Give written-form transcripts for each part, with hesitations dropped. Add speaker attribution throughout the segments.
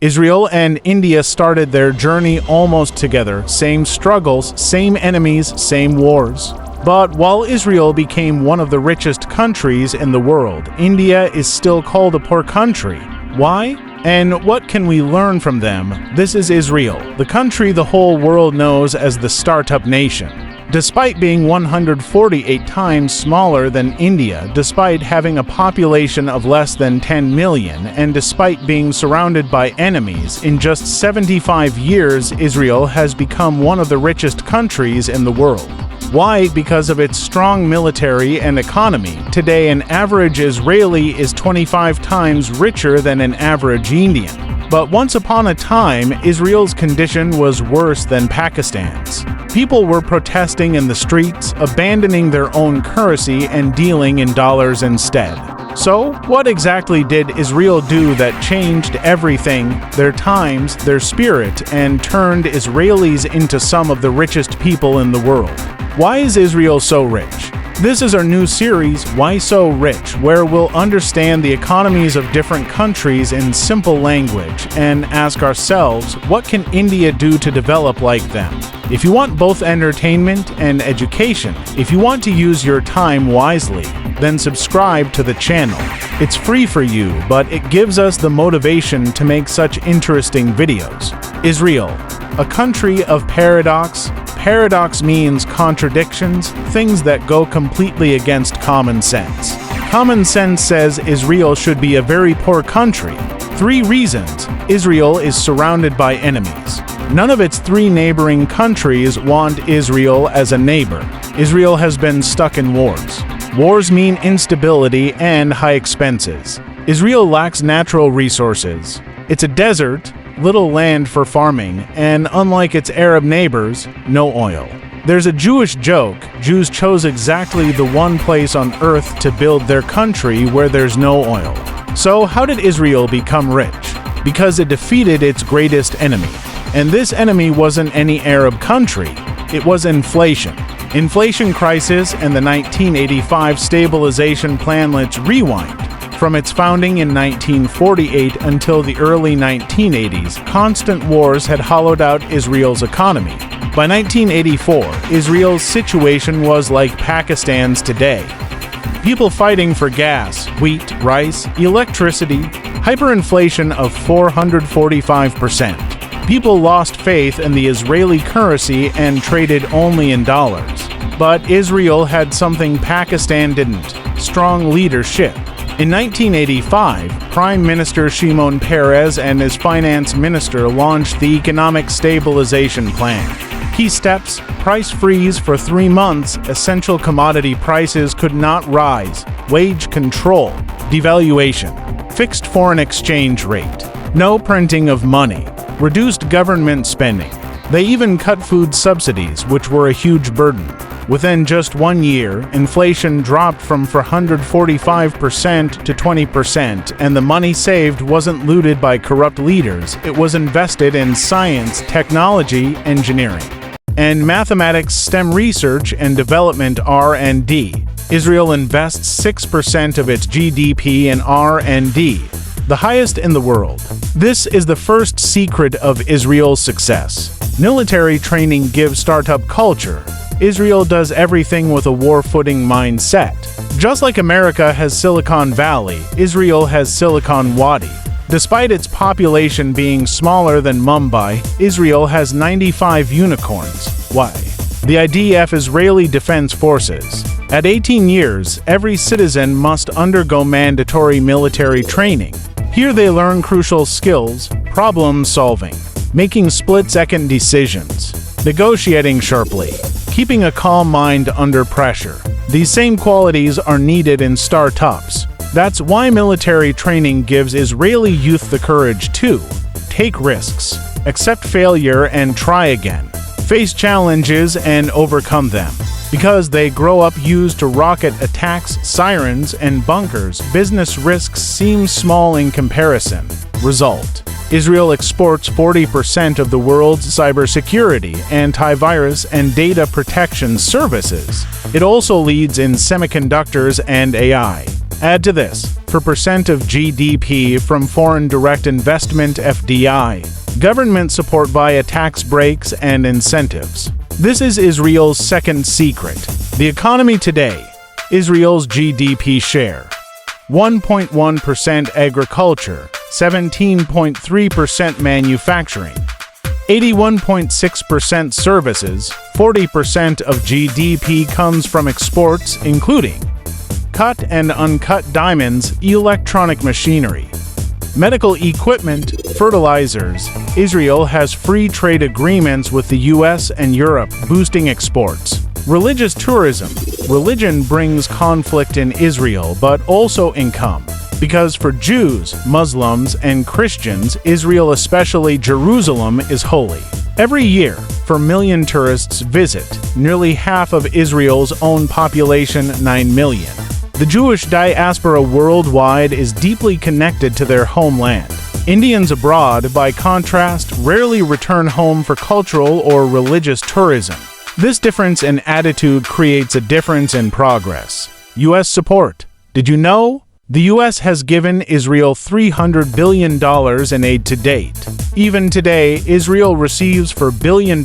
Speaker 1: Israel and India started their journey almost together, same struggles, same enemies, same wars. But while Israel became one of the richest countries in the world, India is still called a poor country. Why? And what can we learn from them? This is Israel, the country the whole world knows as the startup nation. Despite being 148 times smaller than India, despite having a population of less than 10 million, and despite being surrounded by enemies, in just 75 years, Israel has become one of the richest countries in the world. Why? Because of its strong military and economy. Today, an average Israeli is 25 times richer than an average Indian. But once upon a time, Israel's condition was worse than Pakistan's. People were protesting in the streets, abandoning their own currency and dealing in dollars instead. So, what exactly did Israel do that changed everything, their times, their spirit, and turned Israelis into some of the richest people in the world? Why is Israel so rich? This is our new series, Why So Rich, where we'll understand the economies of different countries in simple language and ask ourselves, what can India do to develop like them? If you want both entertainment and education, if you want to use your time wisely, then subscribe to the channel. It's free for you, but it gives us the motivation to make such interesting videos. Israel, a country of paradox. Paradox means contradictions, things that go completely against common sense. Common sense says Israel should be a very poor country. 3 reasons. Israel is surrounded by enemies. None of its 3 neighboring countries want Israel as a neighbor. Israel has been stuck in wars. Wars mean instability and high expenses. Israel lacks natural resources. It's a desert, little land for farming, and unlike its Arab neighbors, no oil. There's a Jewish joke. Jews chose exactly the one place on earth to build their country where there's no oil. So how did Israel become rich? Because it defeated its greatest enemy. And this enemy wasn't any Arab country. It was inflation. Inflation crisis and the 1985 stabilization plan. Let's rewind. From its founding in 1948 until the early 1980s, constant wars had hollowed out Israel's economy. By 1984, Israel's situation was like Pakistan's today. People fighting for gas, wheat, rice, electricity, hyperinflation of 445%. People lost faith in the Israeli currency and traded only in dollars. But Israel had something Pakistan didn't: strong leadership. In 1985, Prime Minister Shimon Peres and his finance minister launched the Economic Stabilization Plan. Key steps: price freeze for 3 months, essential commodity prices could not rise, wage control, devaluation, fixed foreign exchange rate, no printing of money, reduced government spending. They even cut food subsidies, which were a huge burden. Within just 1 year, inflation dropped from 445% to 20%, and the money saved wasn't looted by corrupt leaders. It was invested in science, technology, engineering, and mathematics, STEM research and development R&D. Israel invests 6% of its GDP in R&D, the highest in the world. This is the first secret of Israel's success. Military training gives startup culture. Israel does everything with a war-footing mindset. Just like America has Silicon Valley, Israel has Silicon Wadi. Despite its population being smaller than Mumbai, Israel has 95 unicorns. Why? The IDF, Israeli Defense Forces. At 18 years, every citizen must undergo mandatory military training. Here they learn crucial skills: problem solving, making split-second decisions, negotiating sharply, keeping a calm mind under pressure. These same qualities are needed in startups. That's why military training gives Israeli youth the courage to take risks, accept failure and try again, face challenges and overcome them. Because they grow up used to rocket attacks, sirens, and bunkers, business risks seem small in comparison. Result: Israel exports 40% of the world's cybersecurity, antivirus, and data protection services. It also leads in semiconductors and AI. Add to this, for percent of GDP from foreign direct investment (FDI), government support via tax breaks and incentives. This is Israel's second secret. The economy today. Israel's GDP share. 1.1% agriculture, 17.3% manufacturing, 81.6% services, 40% of GDP comes from exports, including cut and uncut diamonds, electronic machinery, medical equipment, fertilizers. Israel has free trade agreements with the US and Europe, boosting exports. Religious tourism. Religion brings conflict in Israel, but also income. Because for Jews, Muslims, and Christians, Israel, especially Jerusalem, is holy. Every year, 4 million tourists visit, nearly half of Israel's own population, 9 million. The Jewish diaspora worldwide is deeply connected to their homeland. Indians abroad, by contrast, rarely return home for cultural or religious tourism. This difference in attitude creates a difference in progress. U.S. support. Did you know? The U.S. has given Israel $300 billion in aid to date. Even today, Israel receives $4 billion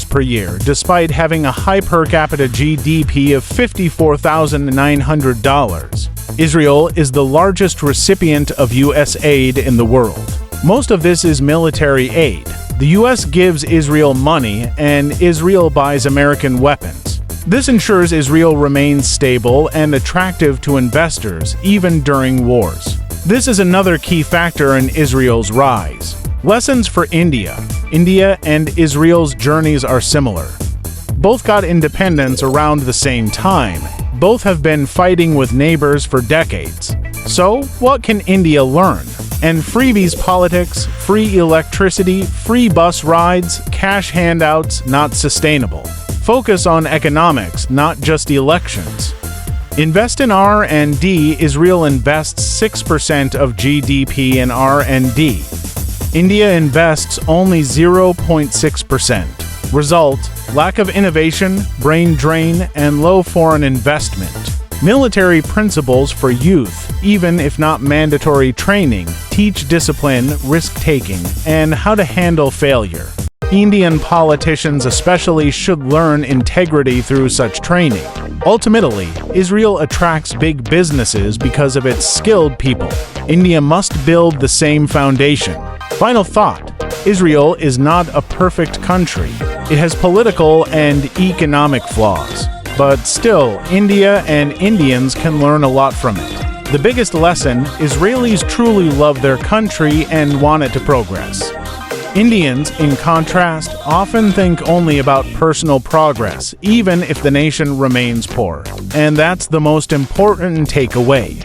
Speaker 1: per year, despite having a high per capita GDP of $54,900. Israel is the largest recipient of U.S. aid in the world. Most of this is military aid. The U.S. gives Israel money, and Israel buys American weapons. This ensures Israel remains stable and attractive to investors, even during wars. This is another key factor in Israel's rise. Lessons for India. India and Israel's journeys are similar. Both got independence around the same time. Both have been fighting with neighbors for decades. So, what can India learn? And freebies politics, free electricity, free bus rides, cash handouts, not sustainable. Focus on economics, not just elections. Invest in R&D. Israel invests 6% of GDP in R&D. India invests only 0.6%. Result: lack of innovation, brain drain, and low foreign investment. Military principles for youth, even if not mandatory training, teach discipline, risk-taking, and how to handle failure. Indian politicians especially should learn integrity through such training. Ultimately, Israel attracts big businesses because of its skilled people. India must build the same foundation. Final thought: Israel is not a perfect country. It has political and economic flaws. But still, India and Indians can learn a lot from it. The biggest lesson: Israelis truly love their country and want it to progress. Indians, in contrast, often think only about personal progress, even if the nation remains poor. And that's the most important takeaway.